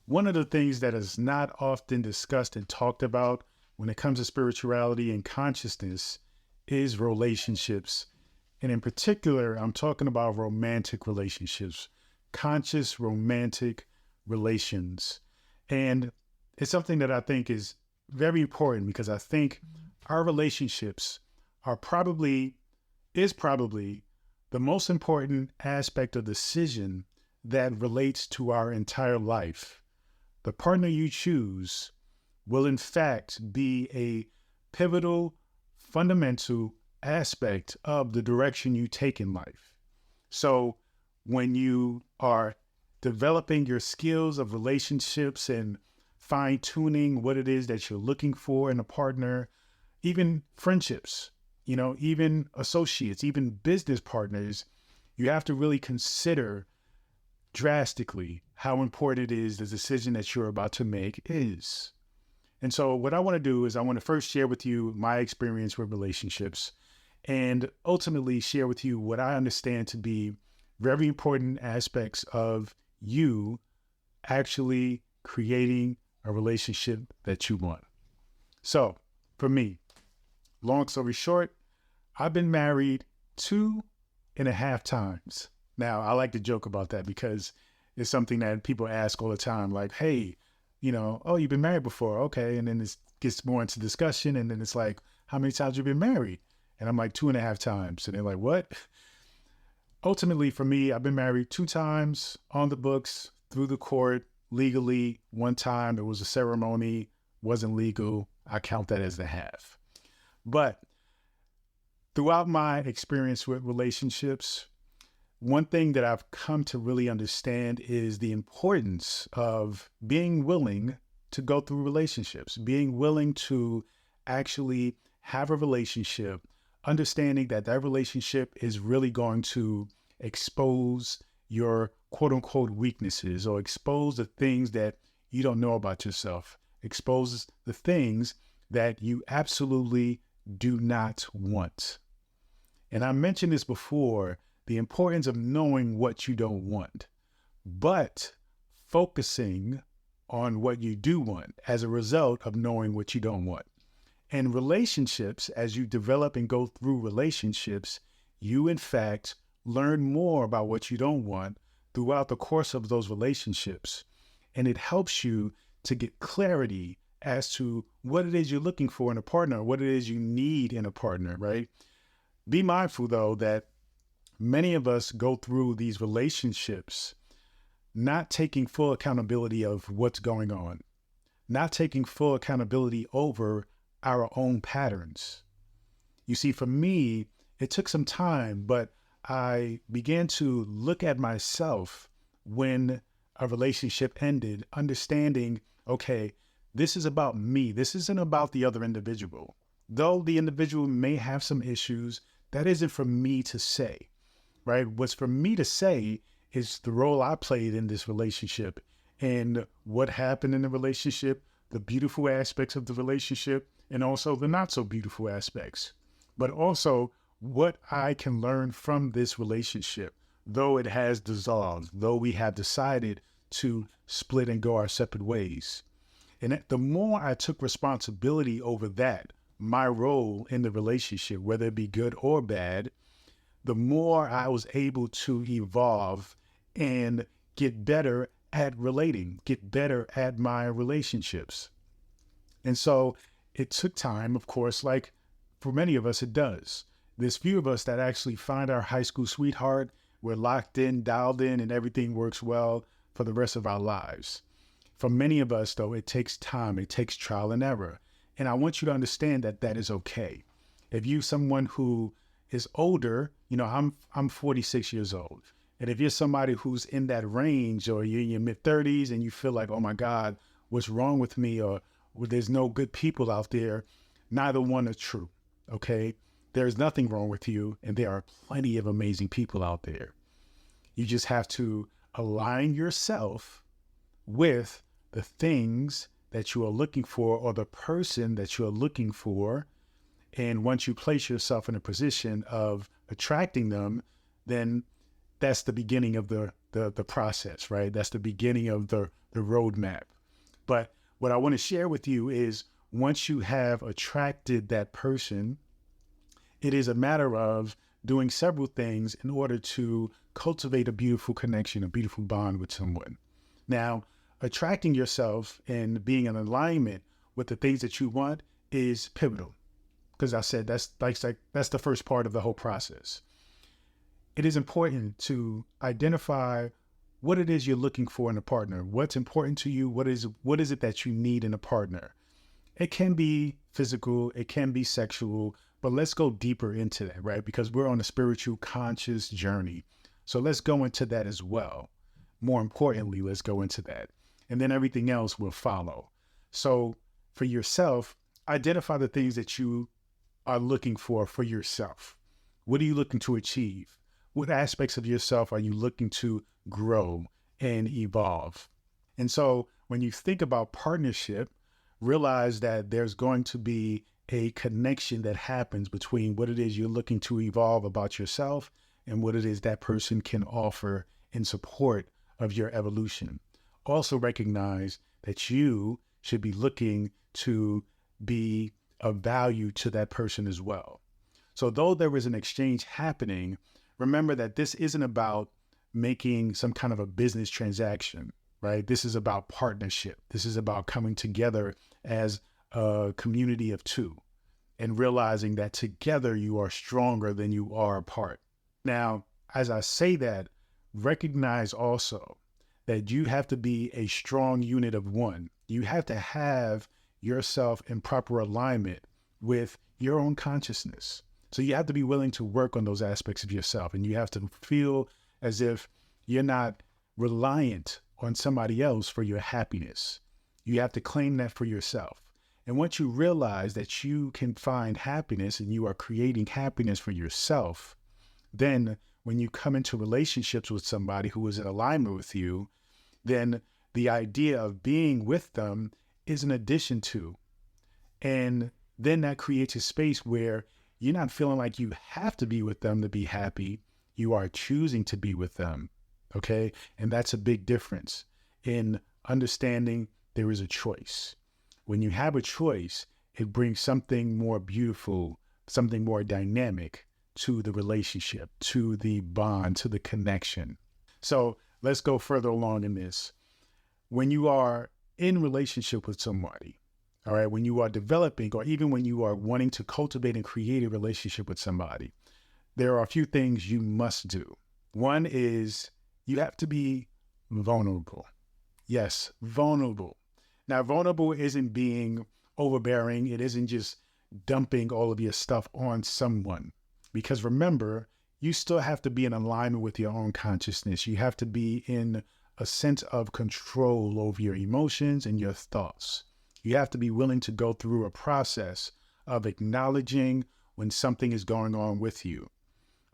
one of the things that is not often discussed and talked about when it comes to spirituality and consciousness is relationships. And in particular, I'm talking about romantic relationships, conscious romantic relations. And it's something that I think is very important because I think our relationships are probably the most important aspect of decision that relates to our entire life. The partner you choose will in fact be a pivotal, fundamental aspect of the direction you take in life. So when you are developing your skills of relationships and fine tuning what it is that you're looking for in a partner, even friendships, even associates, even business partners, you have to really consider drastically how important it is the decision that you're about to make is. And so what I want to do is I want to first share with you my experience with relationships and ultimately share with you what I understand to be very important aspects of you actually creating a relationship that you want. So for me, long story short, I've been married 2.5 times. Now, I like to joke about that because it's something that people ask all the time, like, hey, oh, you've been married before. Okay. And then it gets more into discussion. And then it's like, how many times have you been married? And I'm like, 2.5 times. And they're like, what? Ultimately, for me, I've been married 2 times on the books, through the court, legally. 1 time, there was a ceremony, wasn't legal. I count that as the half. But throughout my experience with relationships, one thing that I've come to really understand is the importance of being willing to go through relationships, being willing to actually have a relationship, understanding that that relationship is really going to expose your quote unquote weaknesses or expose the things that you don't know about yourself, expose the things that you absolutely do not want. And I mentioned this before, the importance of knowing what you don't want, but focusing on what you do want as a result of knowing what you don't want. And relationships, as you develop and go through relationships, you in fact learn more about what you don't want throughout the course of those relationships. And it helps you to get clarity as to what it is you're looking for in a partner, what it is you need in a partner, right? Be mindful though that many of us go through these relationships not taking full accountability of what's going on, not taking full accountability over our own patterns. You see, for me, it took some time, but I began to look at myself when a relationship ended, understanding, okay, this is about me. This isn't about the other individual. Though the individual may have some issues, that isn't for me to say, right? What's for me to say is the role I played in this relationship and what happened in the relationship, the beautiful aspects of the relationship, and also the not so beautiful aspects, but also what I can learn from this relationship, though it has dissolved, though we have decided to split and go our separate ways. And the more I took responsibility over that, my role in the relationship, whether it be good or bad, the more I was able to evolve and get better at relating, get better at my relationships. And so it took time, of course, like for many of us, it does. There's few of us that actually find our high school sweetheart. We're locked in, dialed in, and everything works well for the rest of our lives. For many of us, though, it takes time. It takes trial and error. And I want you to understand that that is okay. If you're someone who is older, I'm 46 years old. And if you're somebody who's in that range or you're in your mid 30s and you feel like, oh my God, what's wrong with me? Or there's no good people out there, neither one are true. Okay. There's nothing wrong with you. And there are plenty of amazing people out there. You just have to align yourself with the things that you are looking for or the person that you are looking for. And once you place yourself in a position of attracting them, then that's the beginning of the the process, right? That's the beginning of the roadmap. But what I want to share with you is once you have attracted that person, it is a matter of doing several things in order to cultivate a beautiful connection, a beautiful bond with someone. Now, attracting yourself and being in alignment with the things that you want is pivotal. Because I said that's the first part of the whole process. It is important to identify what it is you're looking for in a partner. What's important to you? What is it that you need in a partner? It can be physical, it can be sexual, but let's go deeper into that, right? Because we're on a spiritual conscious journey. So let's go into that as well. More importantly, let's go into that. And then everything else will follow. So for yourself, identify the things that you are looking for yourself. What are you looking to achieve? What aspects of yourself are you looking to grow and evolve? And so when you think about partnership, realize that there's going to be a connection that happens between what it is you're looking to evolve about yourself and what it is that person can offer in support of your evolution. Also recognize that you should be looking to be of value to that person as well. So though there is an exchange happening, remember that this isn't about making some kind of a business transaction, right? This is about partnership. This is about coming together as a community of two and realizing that together you are stronger than you are apart. Now, as I say that, recognize also that you have to be a strong unit of one. You have to have yourself in proper alignment with your own consciousness. So you have to be willing to work on those aspects of yourself, and you have to feel as if you're not reliant on somebody else for your happiness. You have to claim that for yourself. And once you realize that you can find happiness and you are creating happiness for yourself, then when you come into relationships with somebody who is in alignment with you, then the idea of being with them is an addition to. And then that creates a space where you're not feeling like you have to be with them to be happy. You are choosing to be with them. Okay. And that's a big difference in understanding there is a choice. When you have a choice, it brings something more beautiful, something more dynamic to the relationship, to the bond, to the connection. So let's go further along in this. When you are in relationship with somebody, all right, when you are developing or even when you are wanting to cultivate and create a relationship with somebody, there are a few things you must do. One is you have to be vulnerable. Yes, vulnerable. Now, vulnerable isn't being overbearing. It isn't just dumping all of your stuff on someone. Because remember, you still have to be in alignment with your own consciousness. You have to be in a sense of control over your emotions and your thoughts. You have to be willing to go through a process of acknowledging when something is going on with you,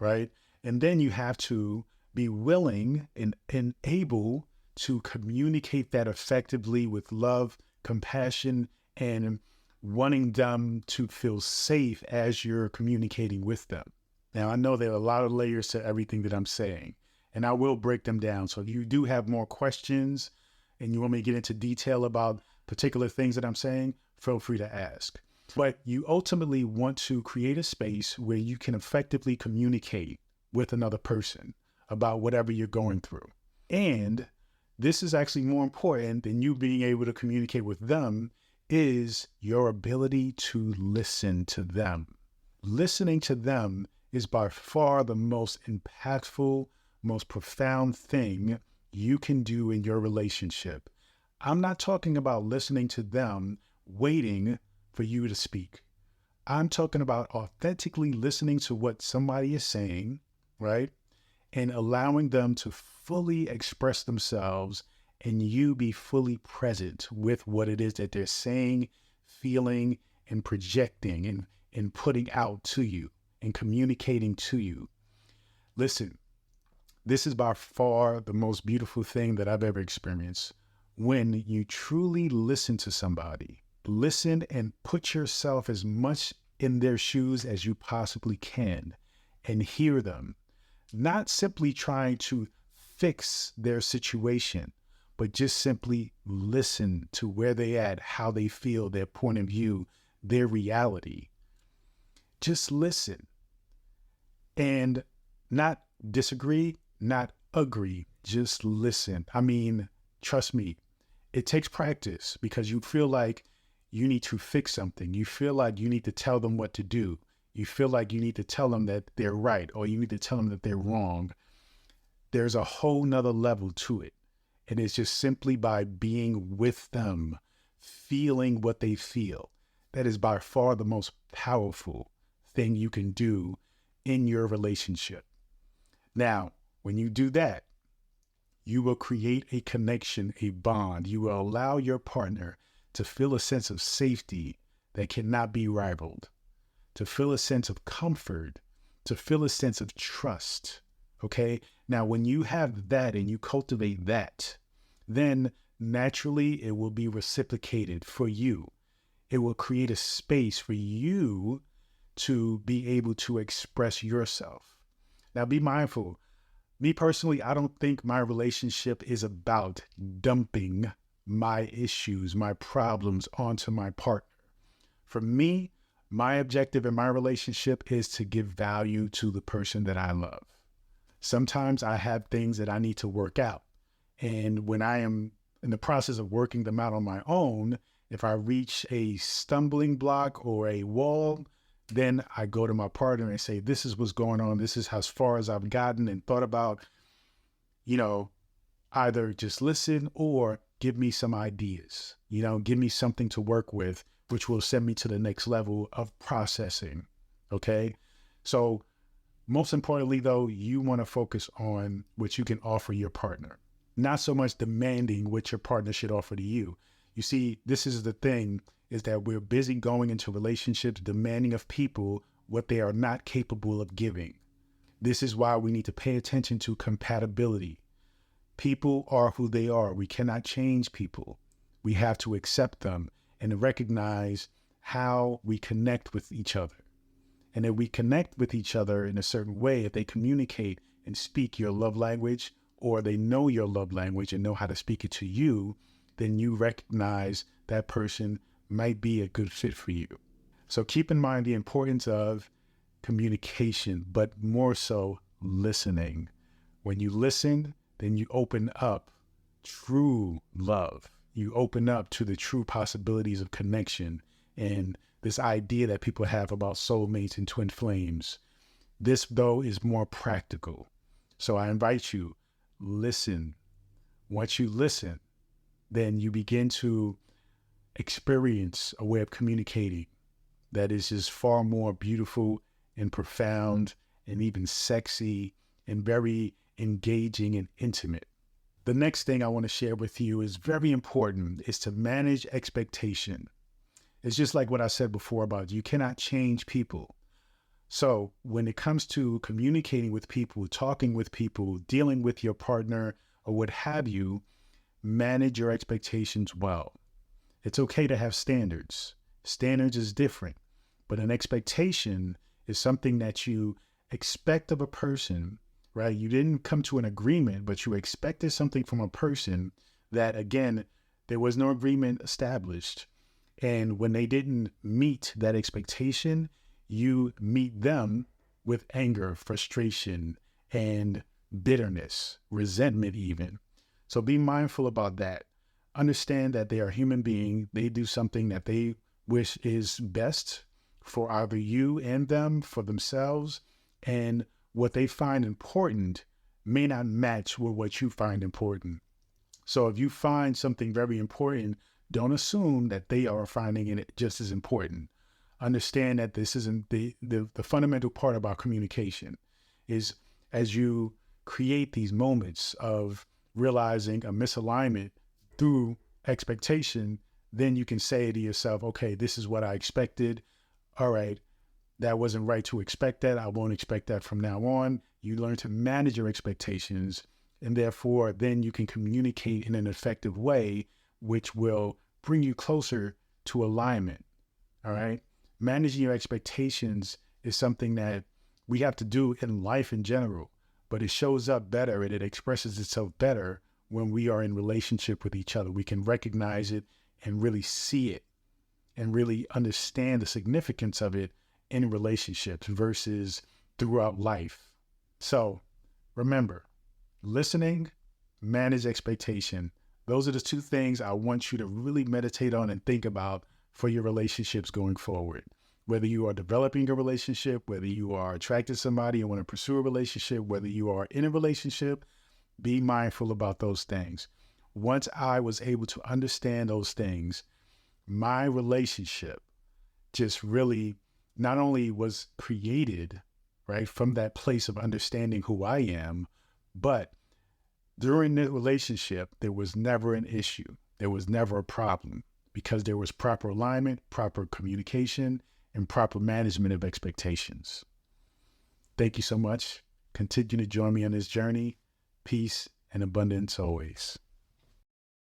right? And then you have to be willing and able to communicate that effectively with love, compassion, and wanting them to feel safe as you're communicating with them. Now, I know there are a lot of layers to everything that I'm saying, and I will break them down. So if you do have more questions and you want me to get into detail about particular things that I'm saying, feel free to ask. But you ultimately want to create a space where you can effectively communicate with another person about whatever you're going through. And this is actually more important than you being able to communicate with them is your ability to listen to them. Listening to them is by far the most impactful, most profound thing you can do in your relationship. I'm not talking about listening to them, waiting for you to speak. I'm talking about authentically listening to what somebody is saying, right? And allowing them to fully express themselves and you be fully present with what it is that they're saying, feeling, and projecting and putting out to you and communicating to you. Listen, this is by far the most beautiful thing that I've ever experienced. When you truly listen to somebody, listen and put yourself as much in their shoes as you possibly can and hear them. Not simply trying to fix their situation, but just simply listen to where they at, how they feel, their point of view, their reality. Just listen and not disagree, not agree, just listen. I mean, trust me, it takes practice because you feel like you need to fix something. You feel like you need to tell them what to do. You feel like you need to tell them that they're right, or you need to tell them that they're wrong. There's a whole nother level to it. And it's just simply by being with them, feeling what they feel. That is by far the most powerful thing you can do in your relationship. Now, when you do that, you will create a connection, a bond. You will allow your partner to feel a sense of safety that cannot be rivaled, to feel a sense of comfort, to feel a sense of trust. Okay? Now, when you have that and you cultivate that, then naturally it will be reciprocated for you. It will create a space for you to be able to express yourself. Now, be mindful. Me personally, I don't think my relationship is about dumping my issues, my problems onto my partner. For me, my objective in my relationship is to give value to the person that I love. Sometimes I have things that I need to work out. And when I am in the process of working them out on my own, if I reach a stumbling block or a wall, then I go to my partner and say, this is what's going on. This is as far as I've gotten, and thought about, either just listen or give me some ideas, give me something to work with, which will send me to the next level of processing. Okay. So most importantly, though, you want to focus on what you can offer your partner, not so much demanding what your partner should offer to you. You see, this is the thing, is that we're busy going into relationships demanding of people what they are not capable of giving. This is why we need to pay attention to compatibility. People are who they are. We cannot change people. We have to accept them and recognize how we connect with each other. And if we connect with each other in a certain way, if they communicate and speak your love language, or they know your love language and know how to speak it to you, then you recognize that person might be a good fit for you. So keep in mind the importance of communication, but more so listening. When you listen, then you open up true love. You open up to the true possibilities of connection and this idea that people have about soulmates and twin flames. This, though, is more practical. So I invite you, listen. Once you listen, then you begin to experience a way of communicating that is just far more beautiful and profound and even sexy and very engaging and intimate. The next thing I want to share with you is very important, is to manage expectation. It's just like what I said before about you cannot change people. So when it comes to communicating with people, talking with people, dealing with your partner or what have you, manage your expectations well. It's okay to have standards. Standards is different, but an expectation is something that you expect of a person, right? You didn't come to an agreement, but you expected something from a person that, again, there was no agreement established. And when they didn't meet that expectation, you meet them with anger, frustration, and bitterness, resentment even. So be mindful about that. Understand that they are human beings. They do something that they wish is best for either you and them, for themselves, and what they find important may not match with what you find important. So if you find something very important, don't assume that they are finding it just as important. Understand that this isn't the fundamental part about communication is as you create these moments of realizing a misalignment through expectation, then you can say to yourself, okay, this is what I expected. All right, that wasn't right to expect that. I won't expect that from now on. You learn to manage your expectations, and therefore then you can communicate in an effective way, which will bring you closer to alignment. All right. Managing your expectations is something that we have to do in life in general. but it shows up better and it expresses itself better when we are in relationship with each other. We can recognize it and really see it and really understand the significance of it in relationships versus throughout life. So remember, listening, manage expectation. Those are the two things I want you to really meditate on and think about for your relationships going forward. Whether you are developing a relationship, whether you are attracted to somebody and want to pursue a relationship, whether you are in a relationship, be mindful about those things. Once I was able to understand those things, my relationship just really not only was created, right, from that place of understanding who I am, but during the relationship, there was never an issue. There was never a problem because there was proper alignment, proper communication, and proper management of expectations. Thank you so much. Continue to join me on this journey. Peace and abundance always.